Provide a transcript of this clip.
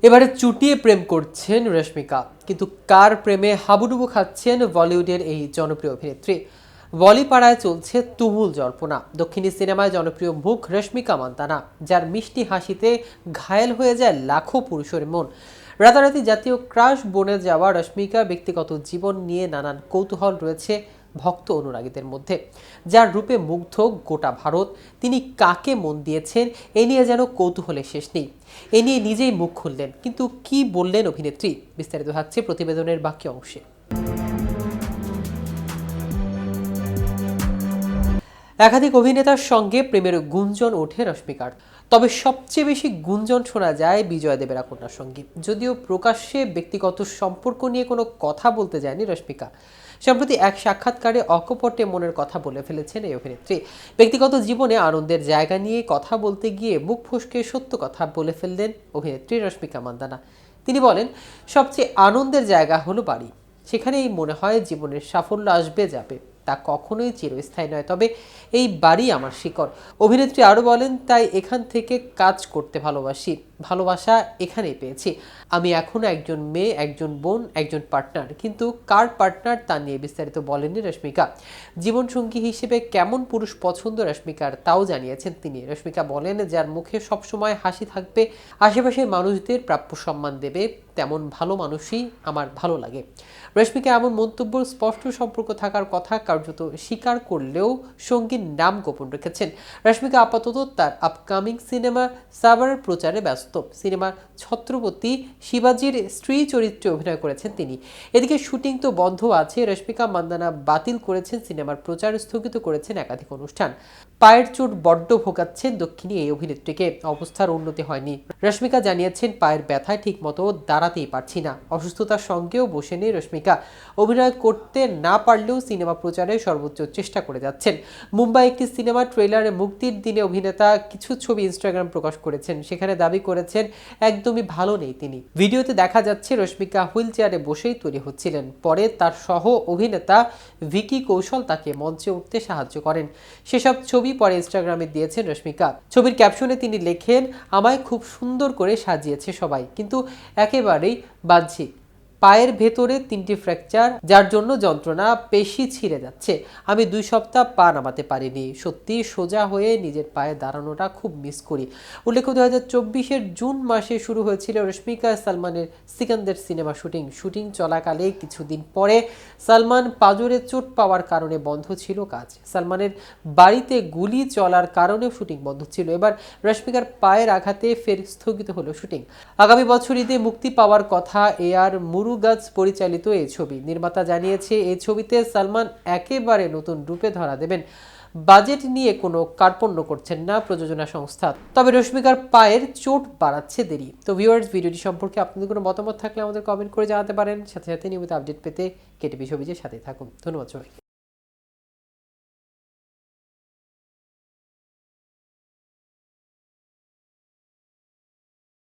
এবারে চুটিয়ে প্রেম করছেন রশ্মিকা, কিন্তু কার প্রেমে হাবুডুবু খাচ্ছেন বলিউডের এই জনপ্রিয় অভিনেত্রী? বলিপাড়ায় চলছে তুমুল জল্পনা। দক্ষিণী সিনেমায় জনপ্রিয় মুখ রশ্মিকা মান্দানা, যার মিষ্টি হাসিতে ঘায়েল হয়ে যায় লাখো পুরুষের মন। রাতারাতি জাতীয় ক্রাশ বনে যাওয়া রশ্মিকার ব্যক্তিগত জীবন নিয়ে নানান কৌতূহল রয়েছে ভক্ত অনুরাগীদের মধ্যে। যার রূপে মুগ্ধ গোটা ভারত, তিনি কাকে মন দিয়েছেন এ নিয়ে যেন কৌতূহলের শেষ নেই। এ নিয়ে নিজেই মুখ খুললেন, কিন্তু কি বললেন অভিনেত্রী? বিস্তারিত থাকছে প্রতিবেদনের বাকি অংশে। একাধিক অভিনেতার সঙ্গে প্রেমের গুঞ্জন ওঠে রশ্মিকার, তবে সবচেয়ে বেশি গুঞ্জন শোনা যায় বিজয় দেবরাকন্যার সঙ্গে। যদিও প্রকাশ্যে ব্যক্তিগত সম্পর্ক নিয়ে কোনো কথা বলতে যায়নি রশ্মিকা, সম্প্রতি এক সাক্ষাৎকারে অকপটে মনের কথা বলে ফেলেছেন এই অভিনেত্রী। ব্যক্তিগত জীবনে আনন্দের জায়গা নিয়ে কথা বলতে গিয়ে মুখ ফসকে সত্য কথা বলে ফেললেন অভিনেত্রী রশ্মিকা মান্দানা। তিনি বলেন, সবচেয়ে আনন্দের জায়গা হলো বাড়ি, সেখানেই মনে হয় জীবনের সাফল্য আসবে যাবে, তা কখনোই চিরস্থায়ী নয়, তবে এই বাড়ি আমার শিকড়। অভিনেত্রী আরও বলেন, তাই এখান থেকে কাজ করতে ভালোবাসি, ভালোবাসা এখানেই পেয়েছি। আমি এখনো একজন মেয়ে, একজন বোন, একজন পার্টনার, কিন্তু কার পার্টনার তা নিয়ে বিস্তারিত বলেননি রশ্মিকা। জীবনসঙ্গী হিসেবে কেমন পুরুষ পছন্দ রশ্মিকার তাও জানিয়েছেন তিনি। রশ্মিকা বলেন, যার মুখে সবসময় হাসি থাকবে, আশেপাশের মানুষদের প্রাপ্য সম্মান দেবে, তেমন ভালো মানুষই আমার ভালো লাগে। রশ্মিকা এমন মন্তব্য স্পষ্ট সম্পর্ক থাকার কথা কার্যত স্বীকার করলেও সঙ্গীর নাম গোপন রেখেছেন। রশ্মিকা আপাতত তার আপকামিং সিনেমা সাবারের প্রচারে ব্যস্ত। সিনেমার ছত্রপতি শিবাজির স্ত্রী চরিত্রে অভিনয় করেছেন তিনি। এদিকে শুটিং তো বন্ধ আছে, রশ্মিকা মান্দানা বাতিল করেছেন সিনেমার প্রচার, স্থগিত করেছেন একাধিক অনুষ্ঠান। পায়ের চোট বড্ড ভোগাচ্ছেন দক্ষিণী এই অভিনেত্রীকে, অবস্থার উন্নতি হয়নি। রশ্মিকা জানিয়েছেন, পায়ের ব্যথায় ঠিক মতো দাঁড়াতেই পারছি না। অসুস্থতার সঙ্গেও বসে নেই রশ্মিকা, অভিনয় করতে না পারলেও সিনেমা প্রচারে সর্বোচ্চ চেষ্টা করে যাচ্ছেন। মুম্বাই একটি সিনেমা ট্রেলারে মুক্তির দিনে অভিনেতা কিছু ছবি ইনস্টাগ্রাম প্রকাশ করেছেন, সেখানে দাবি করেছেন একদমই ভালো নেই তিনি। ভিডিওতে দেখা যাচ্ছে রশ্মিকা হুইল চেয়ারে বসেই তৈরি হচ্ছিলেন। পরে তার সহ অভিনেতা ভিকি কৌশল তাকে মঞ্চে উঠতে সাহায্য করেন। সেসব ছবি পরে ইনস্টাগ্রামে দিয়েছেন রশ্মিকা। ছবির ক্যাপশনে তিনি লেখেন, আমায় খুব সুন্দর করে সাজিয়েছে সবাই, কিন্তু একেবারেই বাহ্যিক। পায়ের ভেতরে 3টি ফ্র্যাকচার, যার জন্য যন্ত্রণা, পেশি ছিঁড়ে যাচ্ছে। আমি 2 সপ্তাহ পা নামাতে পারিনি। সত্যি সোজা হয়ে নিজের পায়ে দাঁড়ানোটা খুব মিস করি। উল্লেখ্য, 2024-এর জুন মাসে শুরু হয়েছিল রশ্মিকা সালমানের সিকান্দার সিনেমা শুটিং চলাকালে কিছুদিন পরে সালমান পাঁজরে চোট পাওয়ার কারণে বন্ধ ছিল কাজ। সালমানের বাড়িতে গুলি চলার কারণেও শুটিং বন্ধ ছিল। এবার রশ্মিকার পায়ের আঘাতে ফের স্থগিত হলো শুটিং। আগামী বছর ঈদে মুক্তি পাওয়ার কথা এআর মুরুগাজ পরিচালিত এই ছবি। নির্মাতা জানিয়েছে, এই ছবিতে সালমান একেবারে নতুন রূপে ধরা দেবেন। বাজেট নিয়ে কোনো কার্পণ্য করছেন না প্রযোজনা সংস্থা, তবে রশ্মিকার পায়ের চোট বাড়াচ্ছে দেরি। তো ভিউয়ার্স, ভিডিওটি সম্পর্কে আপনাদের কোনো মতামত থাকলে আমাদের কমেন্ট করে জানাতে পারেন। সাথে সাথে নিয়মিত আপডেট পেতে কেটিভি ছবিজের সাথে থাকুন। ধন্যবাদ সবাইকে।